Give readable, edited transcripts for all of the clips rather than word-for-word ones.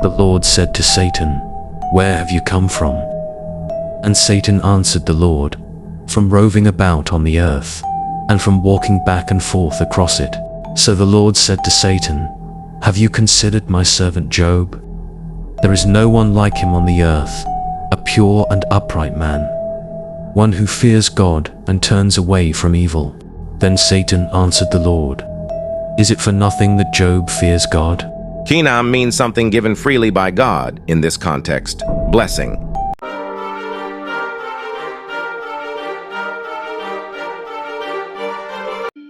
The Lord said to Satan, "Where have you come from?" And Satan answered the Lord, "From roving about on the earth, and from walking back and forth across it." So the Lord said to Satan, "Have you considered my servant Job? There is no one like him on the earth, a pure and upright man, one who fears God and turns away from evil." Then Satan answered the Lord, "Is it for nothing that Job fears God?" Chinam means something given freely by God, in this context, blessing.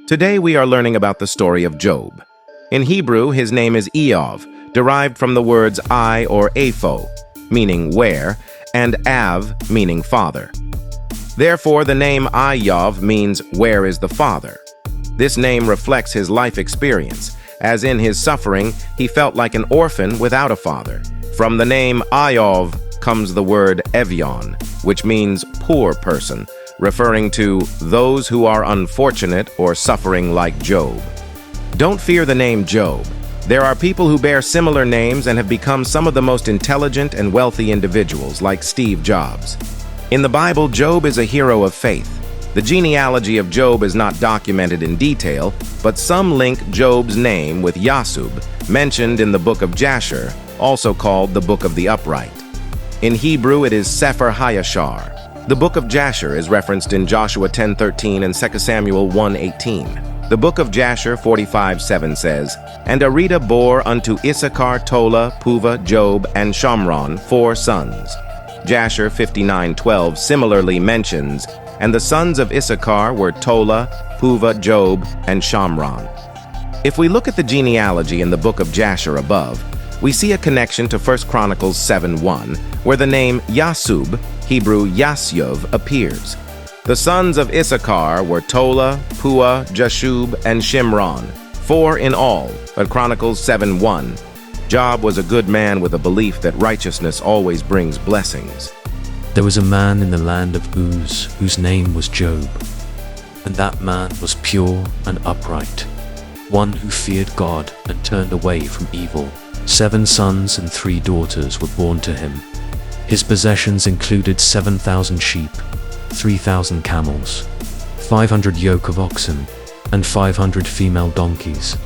Today we are learning about the story of Job. In Hebrew, his name is EIYOV, derived from the words I or EIFOH, meaning where, and Av, meaning father. Therefore, the name IYOV means where is the father. This name reflects his life experience, as in his suffering, he felt like an orphan without a father. From the name IYOV comes the word EVYON, which means poor person, referring to those who are unfortunate or suffering like Job. Don't fear the name Job. There are people who bear similar names and have become some of the most intelligent and wealthy individuals, like Steve Jobs. In the Bible, Job is a hero of faith. The genealogy of Job is not documented in detail, but some link Job's name with Yasub, mentioned in the book of Jasher, also called the Book of the Upright. In Hebrew, it is Sefer HaYashar. The book of Jasher is referenced in Joshua 10:13 and 2 Samuel 1:18. The book of Jasher 45:7 says, "And Arida bore unto Issachar, Tola, Puvah, Job, and Shamron 4 sons." Jasher 59:12 similarly mentions, "And the sons of Issachar were Tola, Puvah, Job, and Shamron." If we look at the genealogy in the book of Jasher above, we see a connection to 1 Chronicles 7:1, where the name Yasub, Hebrew Yasyov, appears. The sons of Issachar were Tola, Puah, Jashub, and Shimron, 4 in all, but Chronicles 7:1. Job was a good man with a belief that righteousness always brings blessings. There was a man in the land of Uz whose name was Job, and that man was pure and upright, one who feared God and turned away from evil. 7 sons and 3 daughters were born to him. His possessions included 7,000 sheep, 3,000 camels, 500 yoke of oxen, and 500 female donkeys.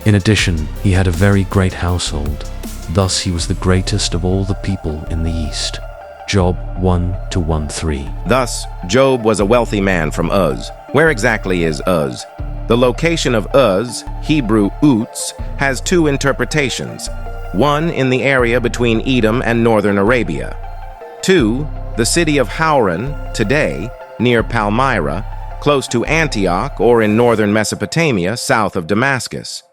In addition, he had a very great household. Thus he was the greatest of all the people in the East. Job 1-13. Thus, Job was a wealthy man from Uz. Where exactly is Uz? The location of Uz, Hebrew Uts, has 2 interpretations. One in the area between Edom and northern Arabia. 2, the city of Hauran, today, near Palmyra, close to Antioch or in northern Mesopotamia, south of Damascus.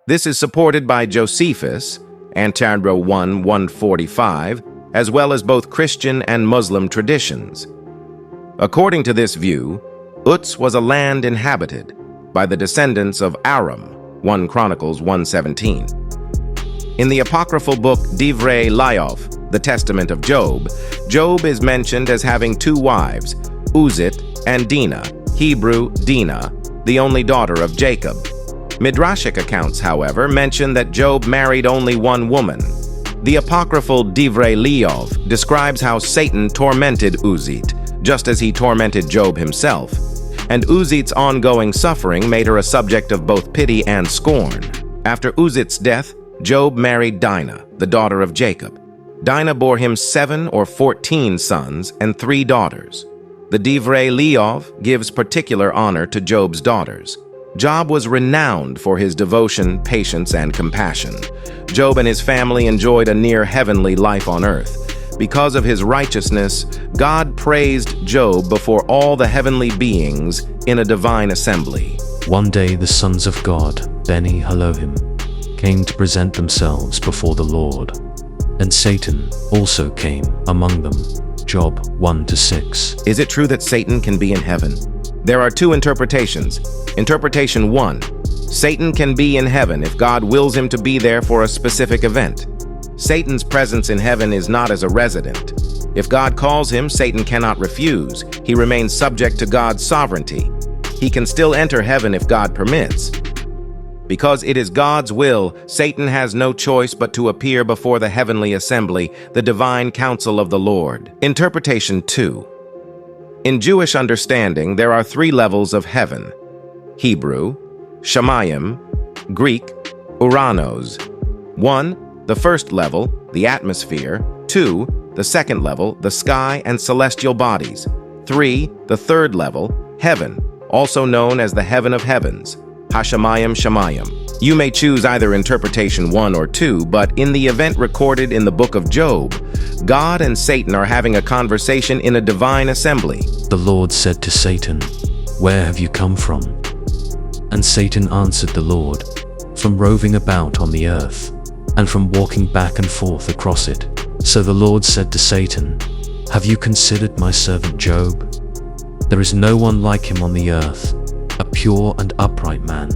This is supported by Josephus, Antandro 1:145, as well as both Christian and Muslim traditions. According to this view, Uts was a land inhabited by the descendants of Aram, 1 Chronicles 1:17. In the apocryphal book Divrei Lyov, the Testament of Job, Job is mentioned as having 2 wives, Uzit and Dinah, Hebrew Dinah, the only daughter of Jacob. Midrashic accounts, however, mention that Job married only 1 woman. The apocryphal Divrei Lyov describes how Satan tormented Uzit, just as he tormented Job himself, and Uzit's ongoing suffering made her a subject of both pity and scorn. After Uzit's death, Job married Dinah, the daughter of Jacob. Dinah bore him 7 or 14 sons and 3 daughters. The Divrei Lyov gives particular honor to Job's daughters. Job was renowned for his devotion, patience, and compassion. Job and his family enjoyed a near heavenly life on earth. Because of his righteousness, God praised Job before all the heavenly beings in a divine assembly. One day the sons of God, Beni Elohim, came to present themselves before the Lord, and Satan also came among them. Job 1-6. Is it true that Satan can be in heaven? There are 2 interpretations. Interpretation 1. Satan can be in heaven if God wills him to be there for a specific event. Satan's presence in heaven is not as a resident. If God calls him, Satan cannot refuse. He remains subject to God's sovereignty. He can still enter heaven if God permits. Because it is God's will, Satan has no choice but to appear before the heavenly assembly, the divine council of the Lord. Interpretation 2. In Jewish understanding, there are 3 levels of heaven: Hebrew, Shamayim, Greek, Uranos. 1. The first level, the atmosphere. 2. The second level, the sky and celestial bodies. 3. The third level, heaven, also known as the heaven of heavens, Hashamayim Shamayim. You may choose either interpretation 1 or 2, but in the event recorded in the book of Job, God and Satan are having a conversation in a divine assembly. The Lord said to Satan, "Where have you come from?" And Satan answered the Lord, "From roving about on the earth, and from walking back and forth across it." So the Lord said to Satan, "Have you considered my servant Job? There is no one like him on the earth, a pure and upright man,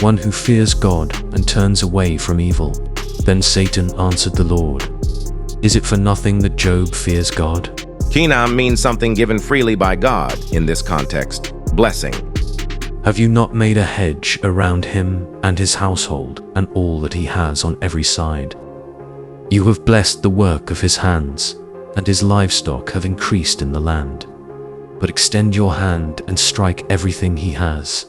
one who fears God and turns away from evil." Then Satan answered the Lord, "Is it for nothing that Job fears God?" Kinam means something given freely by God, in this context, blessing. Have you not made a hedge around him and his household and all that he has on every side? You have blessed the work of his hands, and his livestock have increased in the land. But extend your hand and strike everything he has,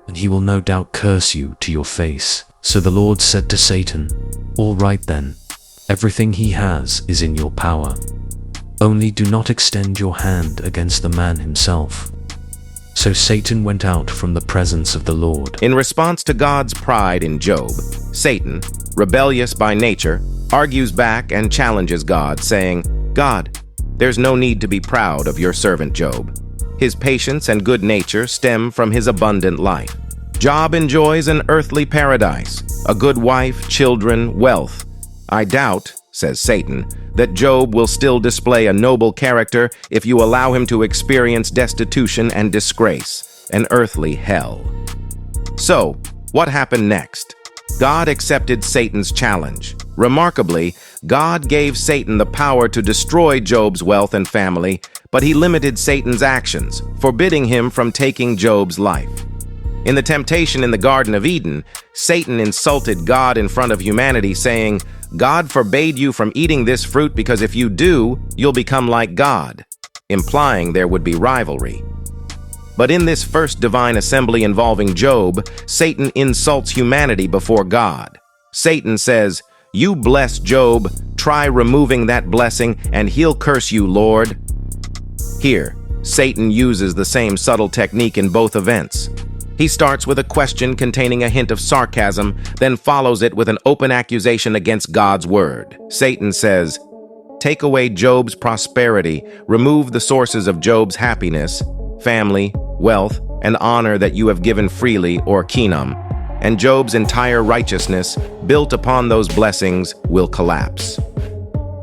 and he will no doubt curse you to your face. So the Lord said to Satan, "All right then, everything he has is in your power. Only do not extend your hand against the man himself." So Satan went out from the presence of the Lord. In response to God's pride in Job, Satan, rebellious by nature, argues back and challenges God, saying, "God, there's no need to be proud of your servant Job. His patience and good nature stem from his abundant life. Job enjoys an earthly paradise, a good wife, children, wealth. I doubt," says Satan, "that Job will still display a noble character if you allow him to experience destitution and disgrace, an earthly hell." So, what happened next? God accepted Satan's challenge. Remarkably, God gave Satan the power to destroy Job's wealth and family, but he limited Satan's actions, forbidding him from taking Job's life. In the temptation in the Garden of Eden, Satan insulted God in front of humanity, saying, "God forbade you from eating this fruit because if you do, you'll become like God," implying there would be rivalry. But in this first divine assembly involving Job, Satan insults humanity before God. Satan says, "You bless Job, try removing that blessing, and he'll curse you, Lord." Here, Satan uses the same subtle technique in both events. He starts with a question containing a hint of sarcasm, then follows it with an open accusation against God's word. Satan says, "Take away Job's prosperity, remove the sources of Job's happiness, family, wealth, and honor that you have given freely, or kinam, and Job's entire righteousness, built upon those blessings, will collapse."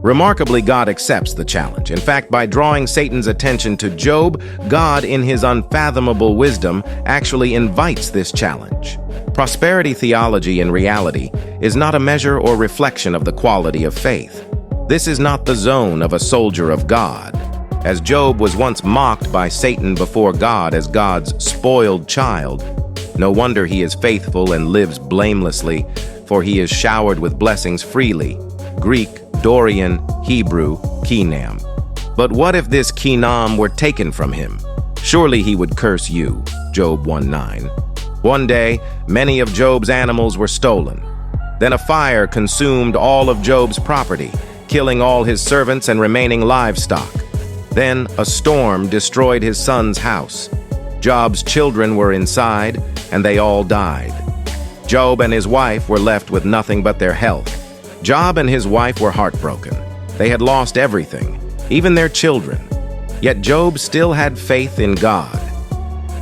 Remarkably, God accepts the challenge. In fact, by drawing Satan's attention to Job, God, in his unfathomable wisdom, actually invites this challenge. Prosperity theology, in reality, is not a measure or reflection of the quality of faith. This is not the zone of a soldier of God. As Job was once mocked by Satan before God as God's spoiled child, no wonder he is faithful and lives blamelessly, for he is showered with blessings freely. Greek, Dorian, Hebrew, kinam. But what if this kinam were taken from him? Surely he would curse you, Job 1:9. One day, many of Job's animals were stolen. Then a fire consumed all of Job's property, killing all his servants and remaining livestock. Then a storm destroyed his son's house. Job's children were inside, and they all died. Job and his wife were left with nothing but their health. Job and his wife were heartbroken. They had lost everything, even their children. Yet Job still had faith in God.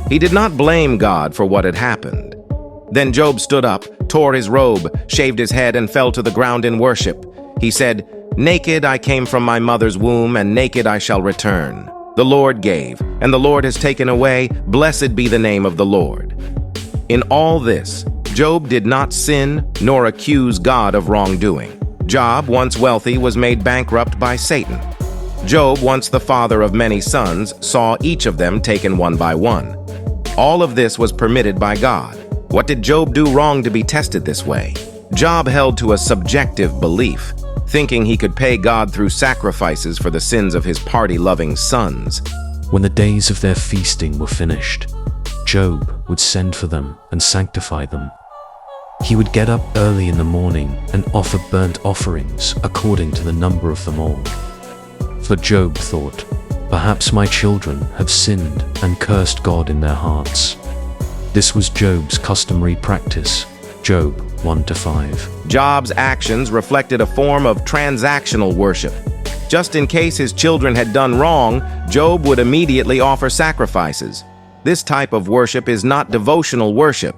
He did not blame God for what had happened. Then Job stood up, tore his robe, shaved his head, and fell to the ground in worship. He said, "Naked I came from my mother's womb, and naked I shall return. The Lord gave, and the Lord has taken away. Blessed be the name of the Lord." In all this, Job did not sin nor accuse God of wrongdoing. Job, once wealthy, was made bankrupt by Satan. Job, once the father of many sons, saw each of them taken one by one. All of this was permitted by God. What did Job do wrong to be tested this way? Job held to a subjective belief, thinking he could pay God through sacrifices for the sins of his party-loving sons. When the days of their feasting were finished, Job would send for them and sanctify them. He would get up early in the morning and offer burnt offerings according to the number of them all. For Job thought, "Perhaps my children have sinned and cursed God in their hearts." This was Job's customary practice. Job 1-5. Job's actions reflected a form of transactional worship. Just in case his children had done wrong, Job would immediately offer sacrifices. This type of worship is not devotional worship.